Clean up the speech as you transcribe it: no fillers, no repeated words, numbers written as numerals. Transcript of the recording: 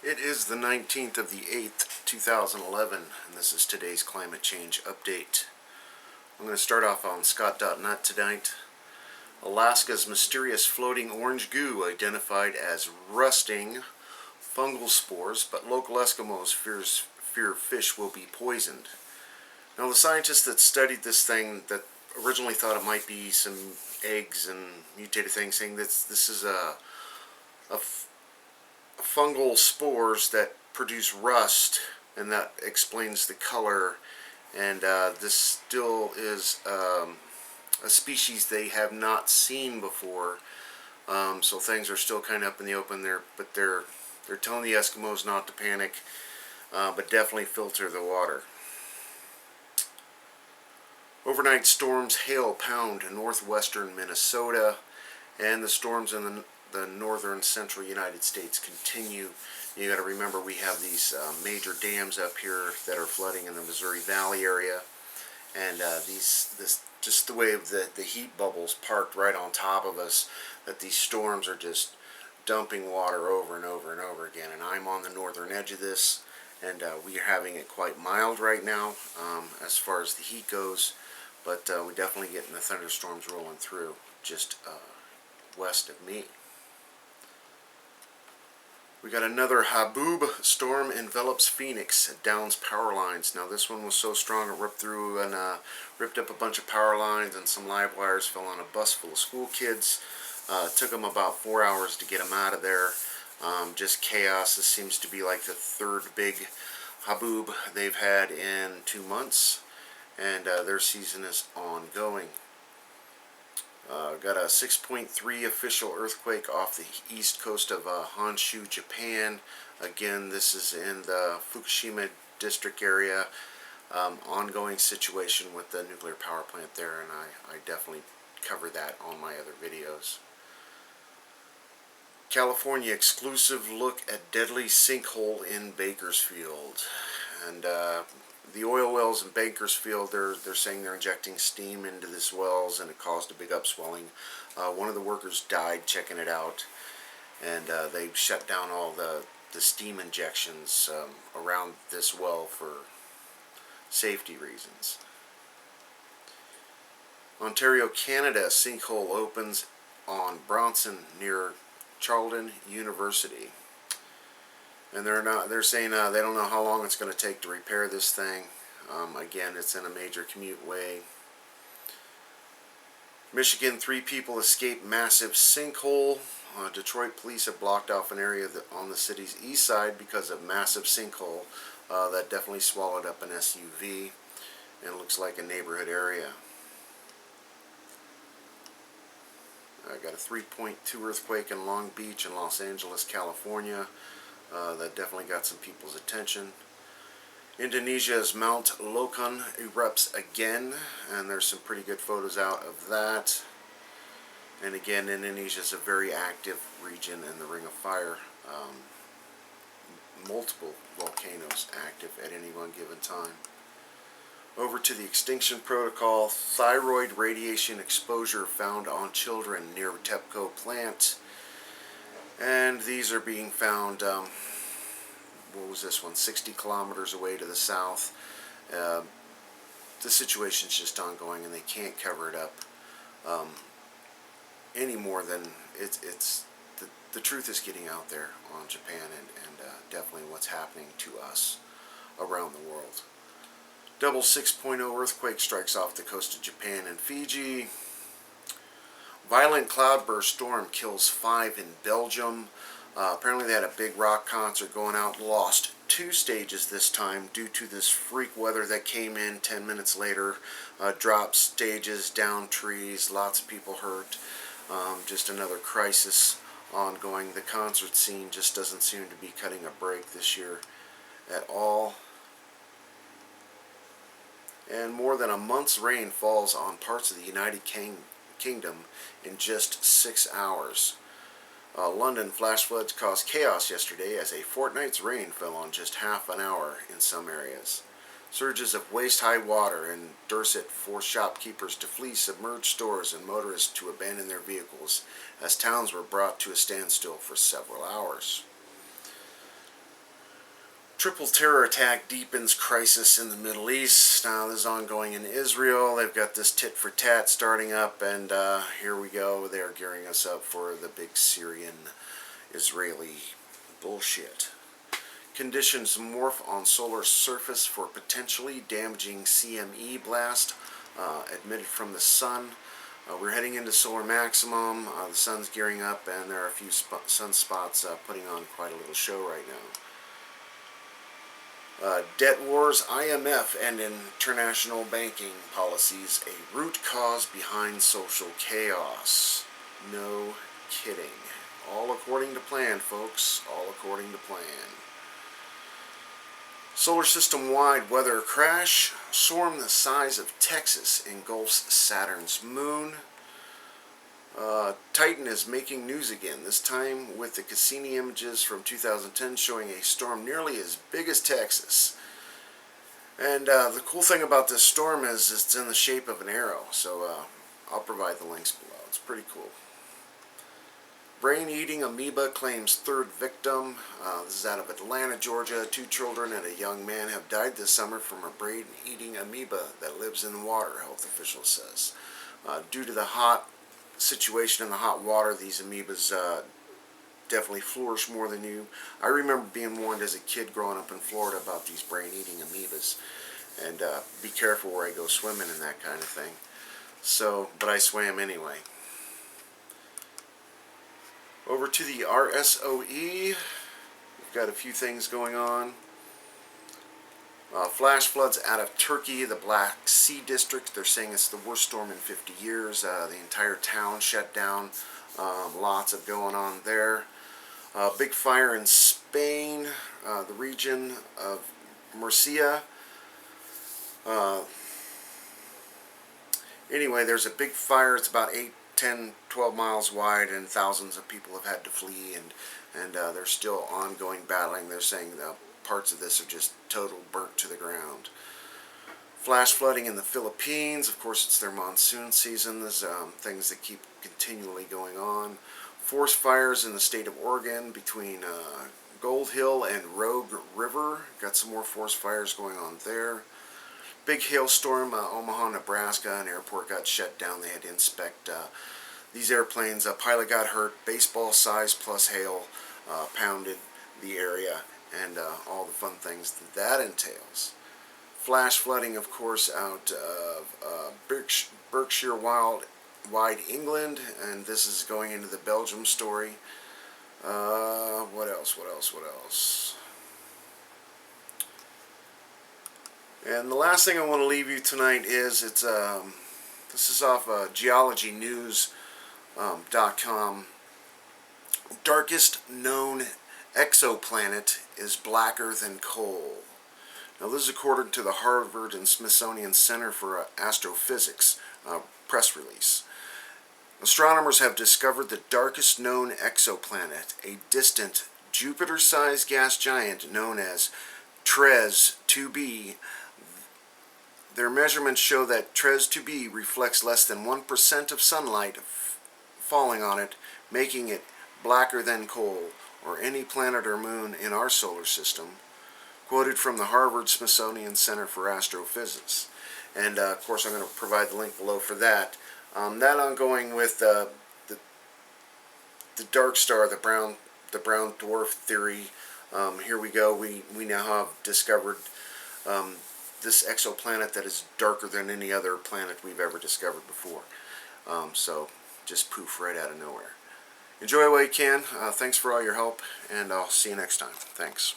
It is the 19th of the 8th, 2011, and this is today's climate change update. I'm going to start off on Scott.net tonight. Alaska's mysterious floating orange goo identified as rusting fungal spores, but local Eskimos fear fish will be poisoned. Now, the scientists that studied this thing that originally thought it might be some eggs and mutated things, saying that this is a fungal spores that produce rust, and that explains the color. And this still is a species they have not seen before, so things are still kind of up in the open there. But they're telling the Eskimos not to panic, but definitely filter the water. Overnight storms hail pound northwestern Minnesota, and the storms in the northern central United States continue. You got to remember, we have these major dams up here that are flooding in the Missouri Valley area, and just the way the heat bubbles parked right on top of us, that these storms are just dumping water over and over and over again. And I'm on the northern edge of this, and we are having it quite mild right now as far as the heat goes, but we're definitely getting the thunderstorms rolling through just west of me. We got another Haboob storm envelops Phoenix, downs power lines. Now this one was so strong it ripped through and ripped up a bunch of power lines, and some live wires fell on a bus full of school kids. It took them about 4 hours to get them out of there. Just chaos. This seems to be like the third big Haboob they've had in 2 months, and their season is ongoing. Got a 6.3 official earthquake off the east coast of Honshu, Japan. Again, this is in the Fukushima district area. Ongoing situation with the nuclear power plant there, and I definitely cover that on my other videos. California exclusive look at deadly sinkhole in Bakersfield. And the oil wells in Bakersfield, they're saying they're injecting steam into these wells, and it caused a big upswelling. One of the workers died checking it out, and they shut down all the steam injections around this well for safety reasons. Ontario, Canada, sinkhole opens on Bronson near Charlton University. And they're saying they don't know how long it's going to take to repair this thing. Again, it's in a major commute way. Michigan, 3 people escaped massive sinkhole. Detroit police have blocked off an area on the city's east side because of massive sinkhole that definitely swallowed up an SUV, and it looks like a neighborhood area. I got a 3.2 earthquake in Long Beach and Los Angeles, California. That definitely got some people's attention. Indonesia's Mount Lokon erupts again, and there's some pretty good photos out of that. And again, Indonesia is a very active region in the Ring of Fire. Multiple volcanoes active at any one given time. Over to the extinction protocol. Thyroid radiation exposure found on children near TEPCO plant. And these are being found, what was this one, 60 kilometers away to the south. The situation's just ongoing, and they can't cover it up any more than it's the truth is getting out there on Japan, and definitely what's happening to us around the world. Double 6.0 earthquake strikes off the coast of Japan and Fiji. Violent cloudburst storm kills 5 in Belgium. Apparently they had a big rock concert going out, lost 2 stages this time due to this freak weather that came in 10 minutes later. Dropped stages, down trees, lots of people hurt. Just another crisis ongoing. The concert scene just doesn't seem to be cutting a break this year at all. And more than a month's rain falls on parts of the United Kingdom in just 6 hours. London flash floods caused chaos yesterday as a fortnight's rain fell on just half an hour in some areas. Surges of waist-high water in Dorset forced shopkeepers to flee submerged stores and motorists to abandon their vehicles as towns were brought to a standstill for several hours. Triple terror attack deepens crisis in the Middle East. Now this is ongoing in Israel. They've got this tit for tat starting up, and here we go. They're gearing us up for the big Syrian-Israeli bullshit. Conditions morph on solar surface for potentially damaging CME blast emitted from the sun. We're heading into solar maximum. The sun's gearing up, and there are a few sunspots putting on quite a little show right now. Debt wars, IMF, and international banking policies, a root cause behind social chaos. No kidding. All according to plan, folks. All according to plan. Solar system-wide weather crash. Storm the size of Texas engulfs Saturn's moon. Titan is making news again, this time with the Cassini images from 2010 showing a storm nearly as big as Texas. And the cool thing about this storm is it's in the shape of an arrow, so I'll provide the links below. It's pretty cool. Brain-eating amoeba claims third victim. This is out of Atlanta, Georgia. 2 children and a young man have died this summer from a brain-eating amoeba that lives in the water, health officials says. Due to the hot situation in the hot water, these amoebas definitely flourish more than you. I remember being warned as a kid growing up in Florida about these brain-eating amoebas, and be careful where I go swimming and that kind of thing. So, but I swam anyway. Over to the RSOE. We've got a few things going on. Flash floods out of Turkey, the Black Sea district. They're saying it's the worst storm in 50 years. The entire town shut down. Lots of going on there. Big fire in Spain, the region of Murcia. Anyway, there's a big fire. It's about 8, 10, 12 miles wide, and thousands of people have had to flee, and they're still ongoing battling. They're saying parts of this are just total burnt to the ground. Flash flooding in the Philippines. Of course, it's their monsoon season. There's things that keep continually going on. Forest fires in the state of Oregon between Gold Hill and Rogue River. Got some more forest fires going on there. Big hailstorm, Omaha, Nebraska. An airport got shut down. They had to inspect these airplanes. A pilot got hurt. Baseball size plus hail pounded the area, and all the fun things that entails. Flash flooding, of course, out of Berkshire wide England, and this is going into the Belgium story. What else? And the last thing I want to leave you tonight is this is off geologynews.com. Darkest known exoplanet is blacker than coal. Now this is according to the Harvard and Smithsonian Center for Astrophysics press release. Astronomers have discovered the darkest known exoplanet, a distant Jupiter-sized gas giant known as TRES 2b. Their measurements show that TRES 2b reflects less than 1% of sunlight falling on it, making it blacker than coal, or any planet or moon in our solar system. Quoted from the Harvard Smithsonian Center for Astrophysics. And of course I'm going to provide the link below for that. That ongoing with the dark star, the brown dwarf theory. Here we go. We now have discovered this exoplanet that is darker than any other planet we've ever discovered before. So just poof right out of nowhere. Enjoy while you can. Thanks for all your help, and I'll see you next time. Thanks.